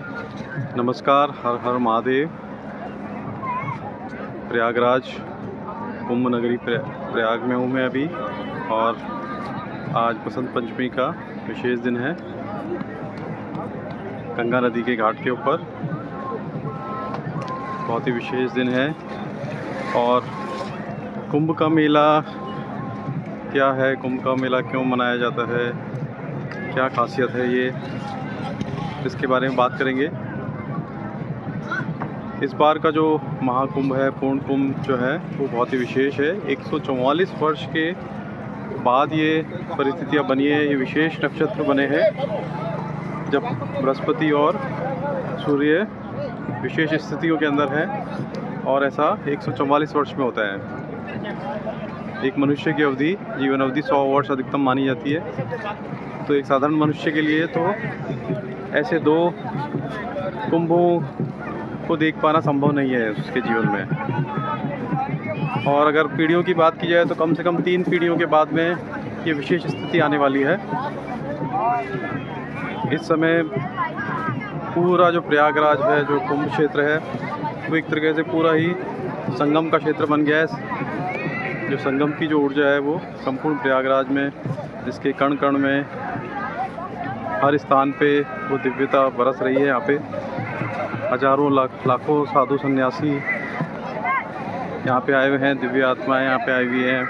नमस्कार, हर हर महादेव। प्रयागराज कुंभ नगरी प्रयाग में हूँ मैं अभी, और आज बसंत पंचमी का विशेष दिन है। गंगा नदी के घाट के ऊपर बहुत ही विशेष दिन है। और कुंभ का मेला क्या है, कुंभ का मेला क्यों मनाया जाता है, क्या खासियत है, ये इसके बारे में बात करेंगे। इस बार का जो महाकुंभ है, पूर्ण कुंभ जो है, वो बहुत ही विशेष है। 144 वर्ष के बाद ये परिस्थितियाँ बनी है। ये विशेष नक्षत्र बने हैं जब बृहस्पति और सूर्य विशेष स्थितियों के अंदर है, और ऐसा 144 वर्ष में होता है। एक मनुष्य की अवधि, जीवन अवधि 100 वर्ष अधिकतम मानी जाती है। तो एक साधारण मनुष्य के लिए तो ऐसे दो कुंभों को देख पाना संभव नहीं है उसके जीवन में। और अगर पीढ़ियों की बात की जाए तो कम से कम 3 पीढ़ियों के बाद में ये विशेष स्थिति आने वाली है। इस समय पूरा जो प्रयागराज है, जो कुंभ क्षेत्र है, वो एक तरीके से पूरा ही संगम का क्षेत्र बन गया है। जो संगम की जो ऊर्जा है वो संपूर्ण प्रयागराज में, जिसके कण कण में, हर स्थान पे वो दिव्यता बरस रही है। यहाँ पे हजारों लाखों साधु सन्यासी यहाँ पे आए हुए हैं, दिव्य आत्माएं यहाँ पे आई हुई हैं,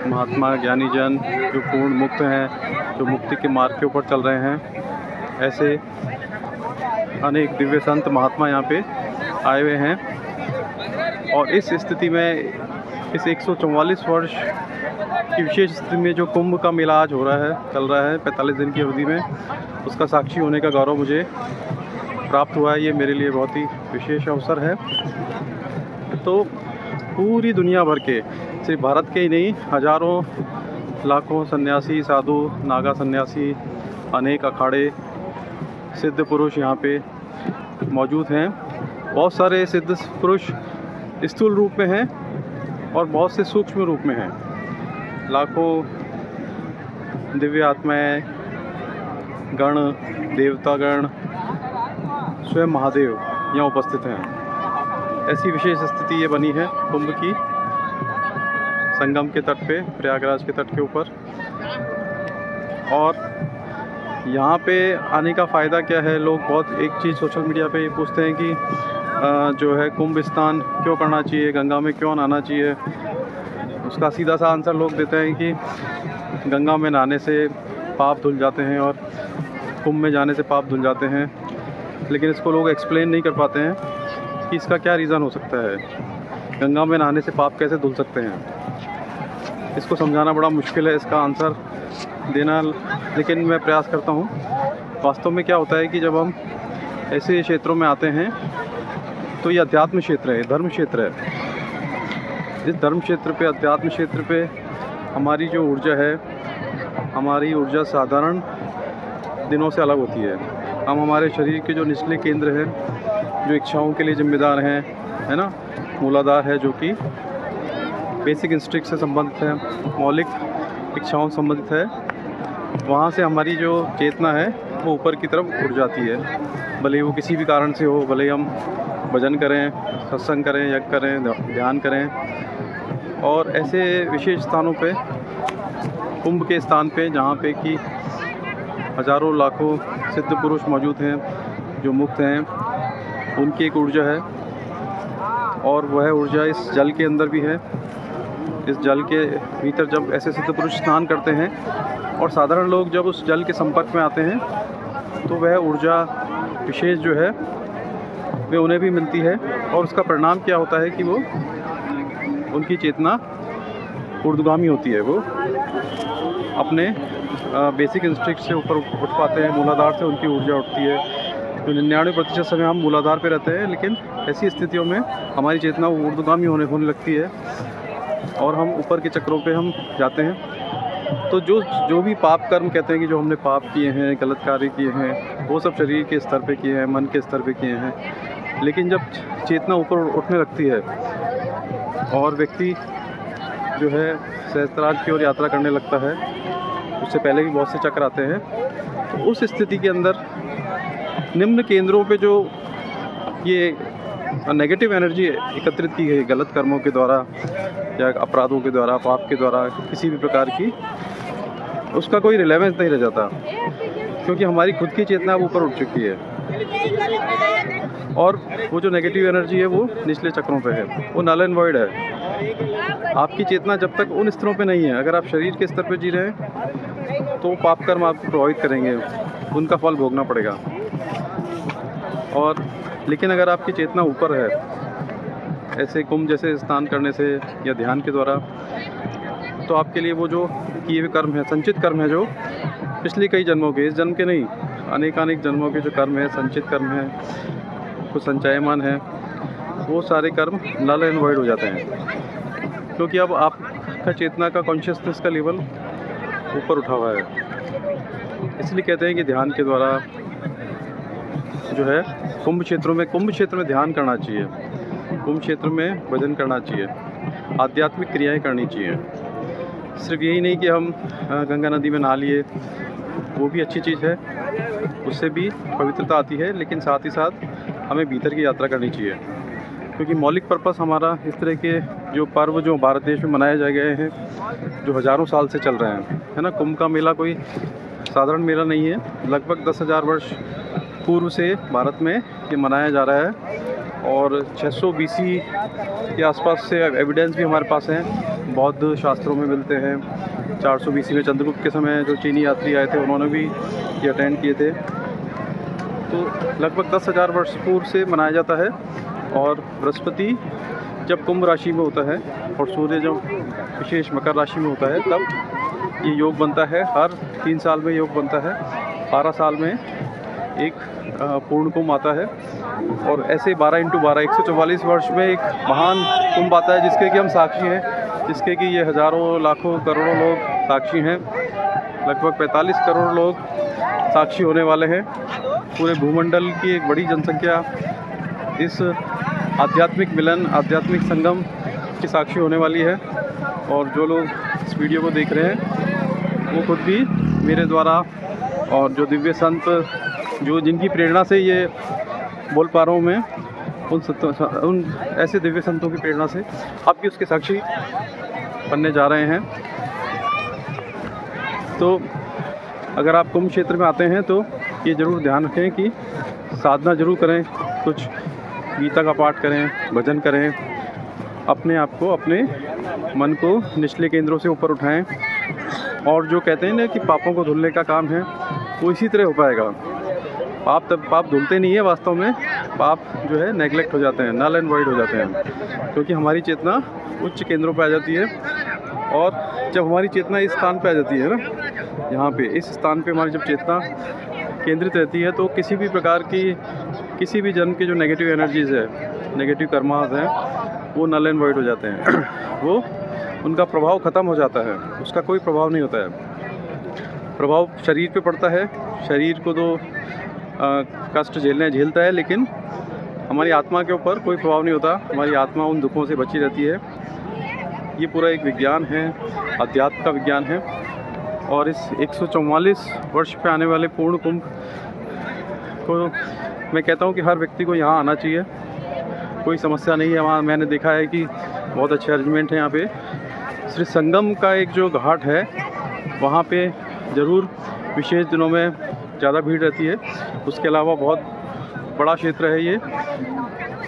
महात्मा ज्ञानी जन जो पूर्ण मुक्त हैं, जो मुक्ति के मार्ग के ऊपर चल रहे हैं। ऐसे अनेक दिव्य संत महात्मा यहाँ पे आए हुए हैं। और इस स्थिति में, इस 144 वर्ष की विशेष स्थिति में जो कुंभ का मेला आज हो रहा है, चल रहा है 45 दिन की अवधि में, उसका साक्षी होने का गौरव मुझे प्राप्त हुआ है। ये मेरे लिए बहुत ही विशेष अवसर है। तो पूरी दुनिया भर के, सिर्फ भारत के ही नहीं, हजारों लाखों सन्यासी, साधु, नागा सन्यासी, अनेक अखाड़े, सिद्ध पुरुष यहाँ पे मौजूद हैं। बहुत सारे सिद्ध पुरुष स्थूल रूप में हैं और बहुत से सूक्ष्म रूप में हैं। लाखों दिव्य आत्माएं, गण, देवतागण, स्वयं महादेव यहाँ उपस्थित हैं। ऐसी विशेष स्थिति ये बनी है कुंभ की, संगम के तट पे, प्रयागराज के तट के ऊपर। और यहाँ पे आने का फ़ायदा क्या है? लोग बहुत एक चीज़ सोशल मीडिया पे ये पूछते हैं कि जो है कुंभ स्नान क्यों करना चाहिए, गंगा में क्यों नहाना चाहिए। उसका सीधा सा आंसर लोग देते हैं कि गंगा में नहाने से पाप धुल जाते हैं और कुंभ में जाने से पाप धुल जाते हैं। लेकिन इसको लोग एक्सप्लेन नहीं कर पाते हैं कि इसका क्या रीज़न हो सकता है, गंगा में नहाने से पाप कैसे धुल सकते हैं। इसको समझाना बड़ा मुश्किल है, इसका आंसर देना, लेकिन मैं प्रयास करता हूँ। वास्तव में क्या होता है कि जब हम ऐसे क्षेत्रों में आते हैं तो ये अध्यात्म क्षेत्र है, धर्म क्षेत्र है। इस धर्म क्षेत्र पे, अध्यात्म क्षेत्र पे हमारी जो ऊर्जा है, हमारी ऊर्जा साधारण दिनों से अलग होती है। हम हमारे शरीर के जो निचले केंद्र हैं, जो इच्छाओं के लिए जिम्मेदार हैं, है ना, मूलाधार है, जो कि बेसिक इंस्टिंक्ट से संबंधित है, मौलिक इच्छाओं से संबंधित है, वहाँ से हमारी जो चेतना है वो ऊपर की तरफ उड़ जाती है। भले वो किसी भी कारण से हो, भले हम भजन करें, सत्संग करें, यज्ञ करें, ध्यान करें। और ऐसे विशेष स्थानों पे, कुंभ के स्थान पे, जहाँ पे कि हजारों लाखों सिद्ध पुरुष मौजूद हैं जो मुक्त हैं, उनकी एक ऊर्जा है। और वह ऊर्जा इस जल के अंदर भी है। इस जल के भीतर जब ऐसे सिद्ध पुरुष स्नान करते हैं और साधारण लोग जब उस जल के संपर्क में आते हैं, तो वह ऊर्जा विशेष जो है वे उन्हें भी मिलती है। और उसका परिणाम क्या होता है कि वो, उनकी चेतना ऊर्ध्वगामी होती है। वो अपने बेसिक इंस्टिंक्ट से ऊपर उठ पाते हैं, मूलाधार से उनकी ऊर्जा उठती है। तो 99% समय हम मूलाधार पे रहते हैं, लेकिन ऐसी स्थितियों में हमारी चेतना ऊर्ध्वगामी होने लगती है और हम ऊपर के चक्रों पे हम जाते हैं। तो जो भी पाप कर्म कहते हैं कि जो हमने पाप किए हैं, गलत कार्य किए हैं, वो सब शरीर के स्तर पे किए हैं, मन के स्तर पे किए हैं। लेकिन जब चेतना ऊपर उठने लगती है और व्यक्ति जो है सहस्त्रार की ओर यात्रा करने लगता है, उससे पहले भी बहुत से चक्र आते हैं, तो उस स्थिति के अंदर निम्न केंद्रों पे जो ये नेगेटिव एनर्जी एकत्रित की गई गलत कर्मों के द्वारा या अपराधों के द्वारा, पाप के द्वारा, किसी भी प्रकार की, उसका कोई रिलेवेंस नहीं रह जाता, क्योंकि हमारी खुद की चेतना अब ऊपर उठ चुकी है और वो जो नेगेटिव एनर्जी है वो निचले चक्रों पे है, वो नल एंड वॉइड है। आपकी चेतना जब तक उन स्तरों पे नहीं है, अगर आप शरीर के स्तर पे जी रहे हैं तो पाप कर्म आपको प्रभावित करेंगे, उनका फल भोगना पड़ेगा। और लेकिन अगर आपकी चेतना ऊपर है, ऐसे कुंभ जैसे स्नान करने से या ध्यान के द्वारा, तो आपके लिए वो जो किए हुए कर्म है, संचित कर्म है, जो पिछले कई जन्मों के, इस जन्म के नहीं, अनेकानेक जन्मों के जो कर्म है, संचित कर्म है, कुछ संचयमान है, वो सारे कर्म नल एंड वॉइड हो जाते हैं, क्योंकि अब आपका चेतना का कॉन्शियसनेस का लेवल ऊपर उठा हुआ है। इसलिए कहते हैं कि ध्यान के द्वारा जो है कुंभ क्षेत्र में ध्यान करना चाहिए, कुंभ क्षेत्र में भजन करना चाहिए, आध्यात्मिक क्रियाएं करनी चाहिए। सिर्फ यही नहीं कि हम गंगा नदी में नहा लिए, वो भी अच्छी चीज़ है, उससे भी पवित्रता आती है, लेकिन साथ ही साथ हमें भीतर की यात्रा करनी चाहिए, क्योंकि मौलिक पर्पस हमारा इस तरह के जो पर्व जो भारत देश में मनाए जा गए हैं, जो हज़ारों साल से चल रहे हैं, है ना। कुंभ का मेला कोई साधारण मेला नहीं है, लगभग 10,000 वर्ष पूर्व से भारत में ये मनाया जा रहा है और 600 BC के आसपास से एविडेंस भी हमारे पास हैं, बौद्ध शास्त्रों में मिलते हैं। 400 BC में चंद्रगुप्त के समय जो चीनी यात्री आए थे, उन्होंने भी ये अटेंड किए थे। तो लगभग 10,000 वर्ष पूर्व से मनाया जाता है। और बृहस्पति जब कुंभ राशि में होता है और सूर्य जब विशेष मकर राशि में होता है, तब ये योग बनता है। हर 3 साल में योग बनता है, 12 साल में एक पूर्ण कुंभ आता है, और ऐसे 12x12 144 वर्ष में एक महान कुंभ आता है, जिसके कि हम साक्षी हैं, जिसके कि ये हज़ारों लाखों करोड़ों लोग साक्षी हैं। लगभग 45 करोड़ लोग साक्षी होने वाले हैं। पूरे भूमंडल की एक बड़ी जनसंख्या इस आध्यात्मिक मिलन, आध्यात्मिक संगम की साक्षी होने वाली है। और जो लोग इस वीडियो को देख रहे हैं, वो खुद भी मेरे द्वारा और जो दिव्य संत, जो जिनकी प्रेरणा से ये बोल पा रहा हूँ मैं, उन ऐसे दिव्य संतों की प्रेरणा से आप भी उसके साक्षी बनने जा रहे हैं। तो अगर आप कुंभ क्षेत्र में आते हैं तो ये ज़रूर ध्यान रखें कि साधना ज़रूर करें, कुछ गीता का पाठ करें, भजन करें, अपने आप को, अपने मन को निचले केंद्रों से ऊपर उठाएं। और जो कहते हैं ना कि पापों को धुलने का काम है, वो इसी तरह हो पाएगा। पाप धुलते नहीं है, वास्तव में पाप जो है नेगलेक्ट हो जाते हैं, नल एंड वॉइड हो जाते हैं, क्योंकि हमारी चेतना उच्च केंद्रों पर आ जाती है। और जब हमारी चेतना इस स्थान पे आ जाती है ना, यहाँ पे इस स्थान पे हमारी जब चेतना केंद्रित रहती है, तो किसी भी प्रकार की, किसी भी जन्म की जो नेगेटिव एनर्जीज़ है, नेगेटिव कर्मास हैं, वो नल एंड वॉइड हो जाते हैं। वो उनका प्रभाव ख़त्म हो जाता है, उसका कोई प्रभाव नहीं होता है। प्रभाव शरीर पे पड़ता है, शरीर को तो कष्ट झेलता है, लेकिन हमारी आत्मा के ऊपर कोई प्रभाव नहीं होता। हमारी आत्मा उन दुखों से बची रहती है। ये पूरा एक विज्ञान है, अध्यात्म का विज्ञान है। और इस 144 वर्ष पे आने वाले पूर्ण कुंभ को मैं कहता हूँ कि हर व्यक्ति को यहाँ आना चाहिए, कोई समस्या नहीं है। वहाँ मैंने देखा है कि बहुत अच्छे अरेंजमेंट है यहाँ पे। श्री संगम का एक जो घाट है, वहाँ पे ज़रूर विशेष दिनों में ज़्यादा भीड़ रहती है। उसके अलावा बहुत बड़ा क्षेत्र है, ये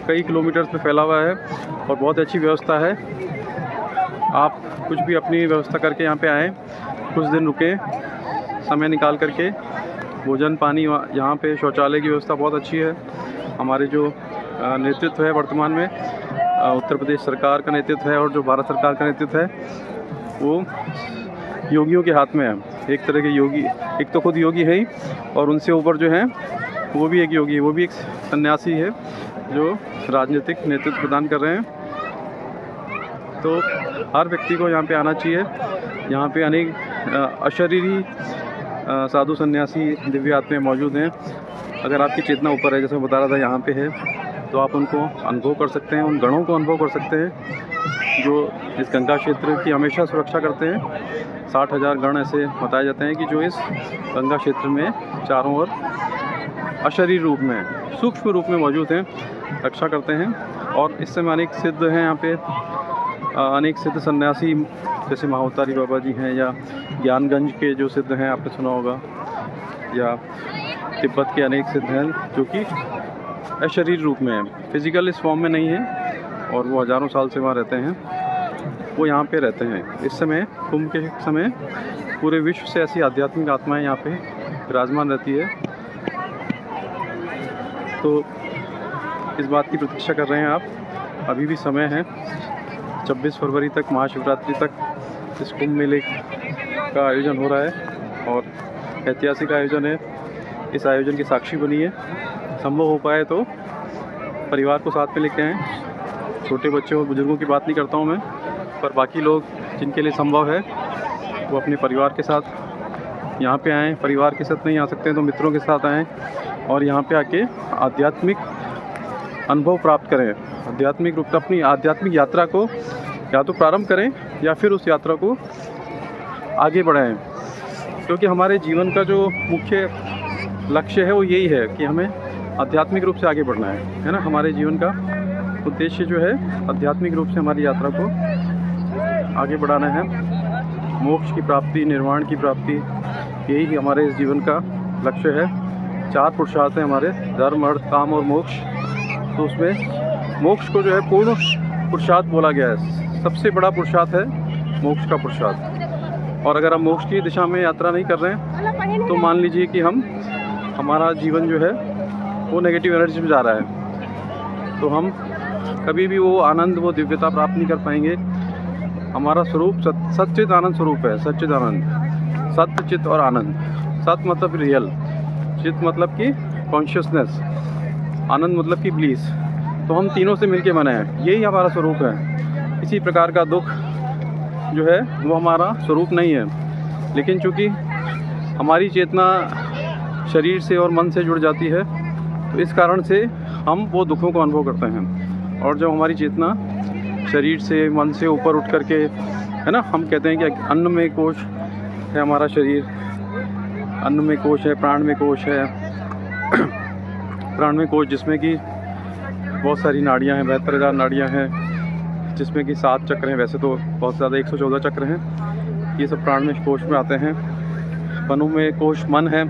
कई किलोमीटर्स में फैला हुआ है और बहुत अच्छी व्यवस्था है। आप कुछ भी अपनी व्यवस्था करके यहाँ पे आएँ, कुछ दिन रुकें, समय निकाल करके। भोजन पानी, यहाँ पे शौचालय की व्यवस्था बहुत अच्छी है। हमारे जो नेतृत्व है वर्तमान में, उत्तर प्रदेश सरकार का नेतृत्व है और जो भारत सरकार का नेतृत्व है, वो योगियों के हाथ में है। एक तरह के योगी, एक तो खुद योगी है ही, और उनसे ऊपर जो है वो भी एक योगी है, वो भी एक सन्यासी है जो राजनीतिक नेतृत्व प्रदान कर रहे हैं। तो हर व्यक्ति को यहाँ पे आना चाहिए। यहाँ पे अनेक अशरीरी साधु सन्यासी दिव्य आत्माएं मौजूद हैं। अगर आपकी चेतना ऊपर है, जैसे मैं बता रहा था, यहाँ पे है, तो आप उनको अनुभव कर सकते हैं, उन गणों को अनुभव कर सकते हैं जो इस गंगा क्षेत्र की हमेशा सुरक्षा करते हैं। 60,000 गण ऐसे बताए जाते हैं कि जो इस गंगा क्षेत्र में चारों ओर अशरीर रूप में, सूक्ष्म रूप में मौजूद हैं, रक्षा करते हैं। और इस समय अनेक सिद्ध हैं यहाँ पे, अनेक सिद्ध सन्यासी जैसे महाअवतारी बाबा जी हैं, या ज्ञानगंज के जो सिद्ध हैं आपने सुना होगा, या तिब्बत के अनेक सिद्ध हैं जो कि अशरीर रूप में हैं, फिजिकल इस फॉर्म में नहीं है, और वो हज़ारों साल से वहाँ रहते हैं, वो यहाँ पे रहते हैं। इस समय कुंभ के समय पूरे विश्व से ऐसी आध्यात्मिक आत्माएं यहाँ पे विराजमान रहती है। तो इस बात की प्रतीक्षा कर रहे हैं आप, अभी भी समय है, 26 फरवरी तक, महाशिवरात्रि तक इस कुंभ मेले का आयोजन हो रहा है और ऐतिहासिक आयोजन है। इस आयोजन की साक्षी बनिए, संभव हो पाए तो परिवार को साथ में लेके आएँ। छोटे बच्चों और बुजुर्गों की बात नहीं करता हूँ मैं, पर बाकी लोग जिनके लिए संभव है वो अपने परिवार के साथ यहाँ पे आएँ। परिवार के साथ नहीं आ सकते हैं तो मित्रों के साथ आएँ और यहाँ पे आके आध्यात्मिक अनुभव प्राप्त करें। आध्यात्मिक रूप से अपनी आध्यात्मिक यात्रा को या तो प्रारंभ करें या फिर उस यात्रा को आगे बढ़ाएं, क्योंकि हमारे जीवन का जो मुख्य लक्ष्य है वो यही है कि हमें आध्यात्मिक रूप से आगे बढ़ना है ना। हमारे जीवन का उद्देश्य जो है आध्यात्मिक रूप से हमारी यात्रा को आगे बढ़ाना है, मोक्ष की प्राप्ति, निर्वाण की प्राप्ति, यही हमारे इस जीवन का लक्ष्य है। 4 पुरुषार्थ हैं हमारे, धर्म, अर्थ, काम और मोक्ष। तो उसमें मोक्ष को जो है पूर्ण पुरुषार्थ बोला गया है, सबसे बड़ा पुरुषार्थ है मोक्ष का पुरुषार्थ। और अगर हम मोक्ष की दिशा में यात्रा नहीं कर रहे हैं तो मान लीजिए कि हमारा जीवन जो है वो नेगेटिव एनर्जी में जा रहा है, तो हम कभी भी वो आनंद, वो दिव्यता प्राप्त नहीं कर पाएंगे। हमारा स्वरूप सच्चित आनंद स्वरूप है, सच्चित आनंद, सत्य, चित और आनंद। सत्य मतलब रियल, चित मतलब कि कॉन्शियसनेस, आनंद मतलब कि ब्लीस। तो हम तीनों से मिलके बने हैं, यही हमारा स्वरूप है। किसी प्रकार का दुख जो है वो हमारा स्वरूप नहीं है, लेकिन चूँकि हमारी चेतना शरीर से और मन से जुड़ जाती है तो इस कारण से हम वो दुखों को अनुभव करते हैं। और जब हमारी चेतना शरीर से, मन से ऊपर उठ करके, है ना, हम कहते हैं कि अन्न में कोश है हमारा शरीर, अन्न में कोश है, प्राण में कोश है प्राण में कोश जिसमें कि बहुत सारी नाड़ियाँ हैं, 72,000 नाड़ियाँ हैं, जिसमें कि 7 चक्र हैं। वैसे तो बहुत ज़्यादा 114 चक्र हैं, ये सब प्राण में कोश में आते हैं। वनों में कोश मन है,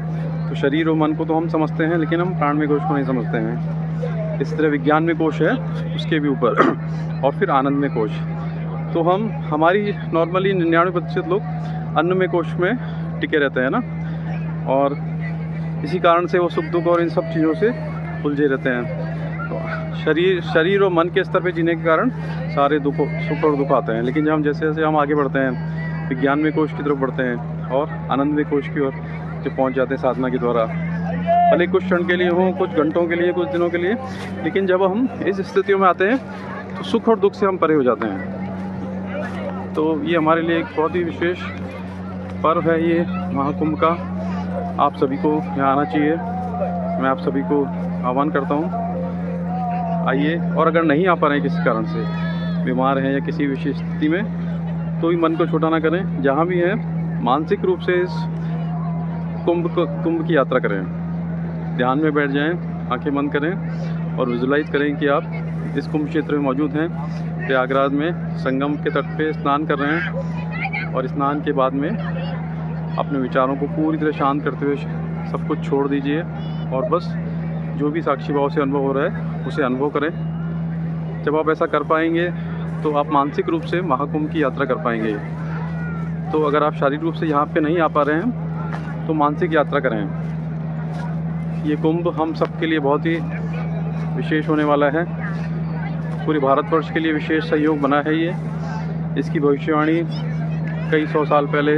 तो शरीर और मन को तो हम समझते हैं, लेकिन हम प्राण में कोश को नहीं समझते हैं। इस तरह विज्ञान में कोश है उसके भी ऊपर और फिर आनंद में कोश। तो हमारी नॉर्मली 99% लोग अन्न में कोश में टिके रहते हैं ना, और इसी कारण से वो सुख दुख और इन सब चीज़ों से उलझे रहते हैं। तो शरीर और मन के स्तर पे जीने के कारण सारे सुख और दुख आते हैं। लेकिन जब जैसे जैसे हम आगे बढ़ते हैं, विज्ञान में कोश की तरफ बढ़ते हैं और आनंद में कोश की ओर जब पहुंच जाते हैं साधना के द्वारा, भले कुछ क्षण के लिए हो, कुछ घंटों के लिए, कुछ दिनों के लिए, लेकिन जब हम इस स्थितियों में आते हैं तो सुख और दुख से हम परे हो जाते हैं। तो ये हमारे लिए एक बहुत ही विशेष पर्व है ये महाकुंभ का। आप सभी को यहाँ आना चाहिए, मैं आप सभी को आह्वान करता हूँ, आइए। और अगर नहीं आ पा रहे हैं किसी कारण से, बीमार हैं या किसी विशेष स्थिति में, तो भी मन को छोटा ना करें। जहाँ भी हैं मानसिक रूप से इस कुंभ की यात्रा करें, ध्यान में बैठ जाएं, आंखें बंद करें और विजुलाइज करें कि आप इस कुंभ क्षेत्र में मौजूद हैं, प्रयागराज में संगम के तट पे स्नान कर रहे हैं। और स्नान के बाद में अपने विचारों को पूरी तरह शांत करते हुए सब कुछ छोड़ दीजिए और बस जो भी साक्षी भाव से अनुभव हो रहा है उसे अनुभव करें। जब आप ऐसा कर पाएंगे तो आप मानसिक रूप से महाकुंभ की यात्रा कर पाएंगे। तो अगर आप शारीरिक रूप से यहाँ पे नहीं आ पा रहे हैं तो मानसिक यात्रा करें। ये कुंभ हम सब के लिए बहुत ही विशेष होने वाला है, पूरे भारतवर्ष के लिए विशेष सहयोग बना है ये। इसकी भविष्यवाणी कई 100 साल पहले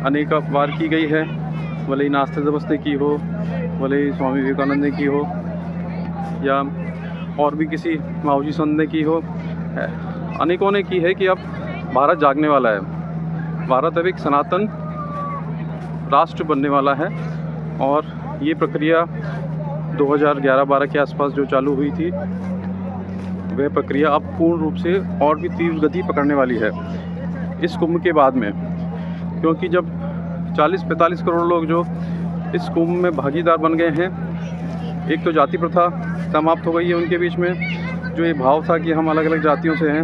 अनेक बार की गई है, भले ही नास्तिक ने की हो, भले ही स्वामी विवेकानंद ने की हो, या और भी किसी माऊजी संत ने की हो, अनेकों ने की है कि अब भारत जागने वाला है। भारत अब एक सनातन राष्ट्र बनने वाला है और ये प्रक्रिया 2011-12 के आसपास जो चालू हुई थी, वह प्रक्रिया अब पूर्ण रूप से और भी तीव्र गति पकड़ने वाली है इस कुंभ के बाद में। क्योंकि जब 40-45 करोड़ लोग जो इस कुंभ में भागीदार बन गए हैं एक तो जाति प्रथा समाप्त हो गई है उनके बीच में, जो ये भाव था कि हम अलग अलग जातियों से हैं,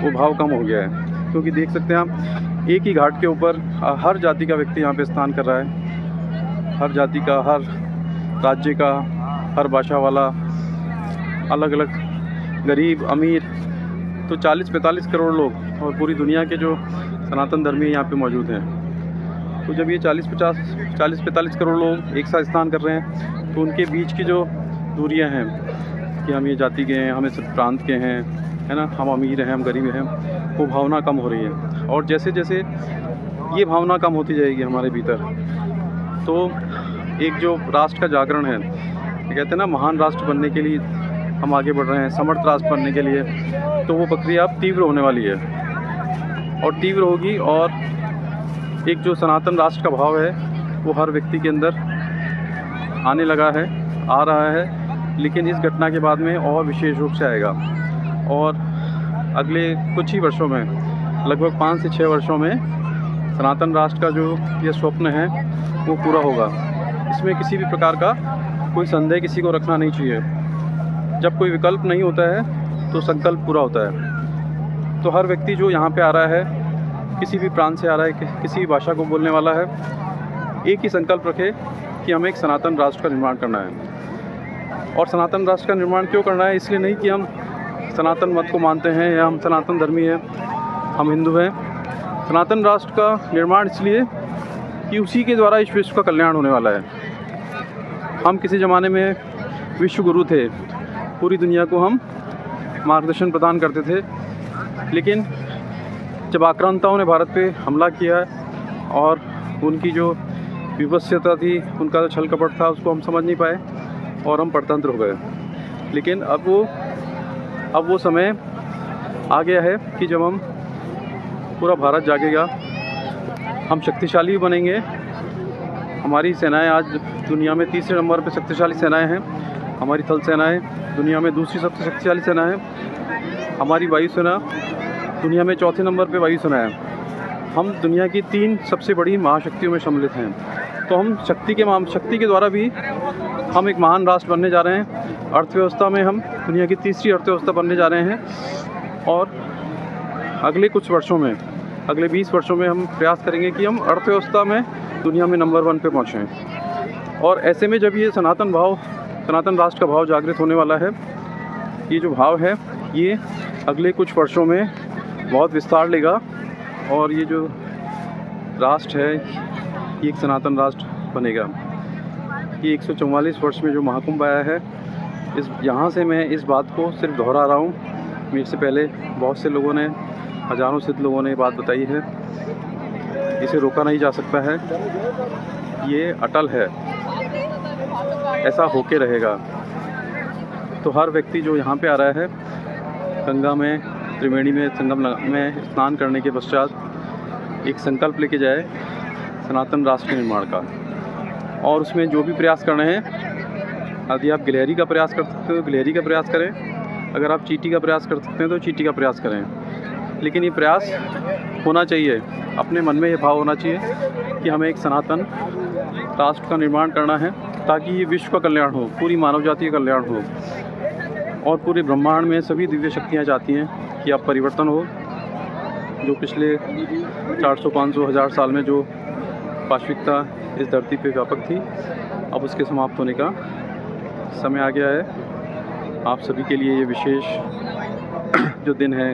वो भाव कम हो गया है। क्योंकि देख सकते हैं आप, एक ही घाट के ऊपर हर जाति का व्यक्ति यहाँ पे स्नान कर रहा है। हर जाति का, हर राज्य का, हर भाषा वाला, अलग अलग, गरीब अमीर, तो 40-45 करोड़ लोग और पूरी दुनिया के जो सनातन धर्मी यहाँ पे मौजूद हैं। तो जब ये 40-45 करोड़ लोग एक साथ स्नान कर रहे हैं, तो उनके बीच की जो दूरियां हैं कि हम ये जाति के हैं, हम इस प्रांत के हैं, है ना, हम अमीर हैं, हम गरीब हैं, वो भावना कम हो रही है। और जैसे जैसे ये भावना कम होती जाएगी हमारे भीतर, तो एक जो राष्ट्र का जागरण है, कहते हैं ना, महान राष्ट्र बनने के लिए हम आगे बढ़ रहे हैं, समर्थ राष्ट्र बनने के लिए, तो वो प्रक्रिया अब तीव्र होने वाली है और तीव्र होगी। और एक जो सनातन राष्ट्र का भाव है वो हर व्यक्ति के अंदर आने लगा है, आ रहा है, लेकिन इस घटना के बाद में और विशेष रूप से आएगा। और अगले कुछ ही वर्षों में, लगभग 5 से 6 वर्षों में, सनातन राष्ट्र का जो ये स्वप्न है वो पूरा होगा। इसमें किसी भी प्रकार का कोई संदेह किसी को रखना नहीं चाहिए। जब कोई विकल्प नहीं होता है तो संकल्प पूरा होता है। तो हर व्यक्ति जो यहाँ पे आ रहा है, किसी भी प्रांत से आ रहा है, किसी भी भाषा को बोलने वाला है, एक ही संकल्प रखे कि हमें एक सनातन राष्ट्र का निर्माण करना है। और सनातन राष्ट्र का निर्माण क्यों करना है? इसलिए नहीं कि हम सनातन मत को मानते हैं या हम सनातन धर्मी हैं, हम हिंदू हैं। सनातन राष्ट्र का निर्माण इसलिए कि उसी के द्वारा इस विश्व का कल्याण होने वाला है। हम किसी ज़माने में विश्व गुरु थे, पूरी दुनिया को हम मार्गदर्शन प्रदान करते थे, लेकिन जब आक्रांताओं ने भारत पे हमला किया और उनकी जो विवस्यता थी, उनका जो छल कपट था, उसको हम समझ नहीं पाए और हम परतंत्र हो गए। लेकिन अब वो समय आ गया है कि जब हम पूरा भारत जागेगा, हम शक्तिशाली बनेंगे। हमारी सेनाएं आज दुनिया में तीसरे नंबर पे शक्तिशाली सेनाएं हैं। हमारी थल सेनाएं दुनिया में दूसरी सबसे शक्तिशाली सेना है। हमारी वायुसेना दुनिया में चौथे नंबर पे वायुसेना है। हम दुनिया की 3 सबसे बड़ी महाशक्तियों में सम्मिलित हैं। तो हम शक्ति के द्वारा भी हम एक महान राष्ट्र बनने जा रहे हैं। अर्थव्यवस्था में हम दुनिया की तीसरी अर्थव्यवस्था बनने जा रहे हैं। और अगले कुछ वर्षों में, अगले 20 वर्षों में हम प्रयास करेंगे कि हम अर्थव्यवस्था में दुनिया में नंबर 1 पे पहुँचें। और ऐसे में जब ये सनातन राष्ट्र का भाव जागृत होने वाला है, ये जो भाव है ये अगले कुछ वर्षों में बहुत विस्तार लेगा। और ये जो राष्ट्र है ये एक सनातन राष्ट्र बनेगा। ये 144 वर्ष में जो महाकुंभ आया है, यहाँ से मैं इस बात को सिर्फ दोहरा रहा हूँ। मेरे से पहले बहुत से लोगों ने, हजारों सिद्ध लोगों ने बात बताई है। इसे रोका नहीं जा सकता है, ये अटल है, ऐसा होके रहेगा। तो हर व्यक्ति जो यहाँ पे आ रहा है, गंगा में, त्रिवेणी में, संगम में स्नान करने के पश्चात एक संकल्प लेके जाए सनातन राष्ट्र के निर्माण का। और उसमें जो भी प्रयास करने हैं, यदि आप गिलहरी का प्रयास कर सकते हो तो गिलहरी का प्रयास करें, अगर आप चींटी का प्रयास कर सकते हैं तो चींटी का प्रयास करें। लेकिन ये प्रयास होना चाहिए, अपने मन में ये भाव होना चाहिए कि हमें एक सनातन राष्ट्र का निर्माण करना है, ताकि ये विश्व का कल्याण हो, पूरी मानव जाति का कल्याण हो। और पूरे ब्रह्मांड में सभी दिव्य शक्तियाँ चाहती हैं कि अब परिवर्तन हो। जो पिछले 400, 500, 1000 साल में जो पाशविकता इस धरती पे व्यापक थी, अब उसके समाप्त होने का समय आ गया है। आप सभी के लिए ये विशेष जो दिन है,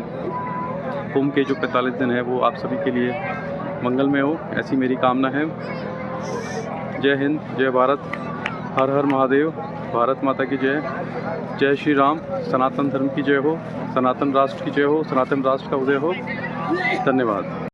कुंभ के जो 45 दिन है, वो आप सभी के लिए मंगलमय हो, ऐसी मेरी कामना है। जय हिंद, जय भारत, हर हर महादेव, भारत माता की जय, जय श्री राम, सनातन धर्म की जय हो, सनातन राष्ट्र की जय हो, सनातन राष्ट्र का उदय हो। धन्यवाद।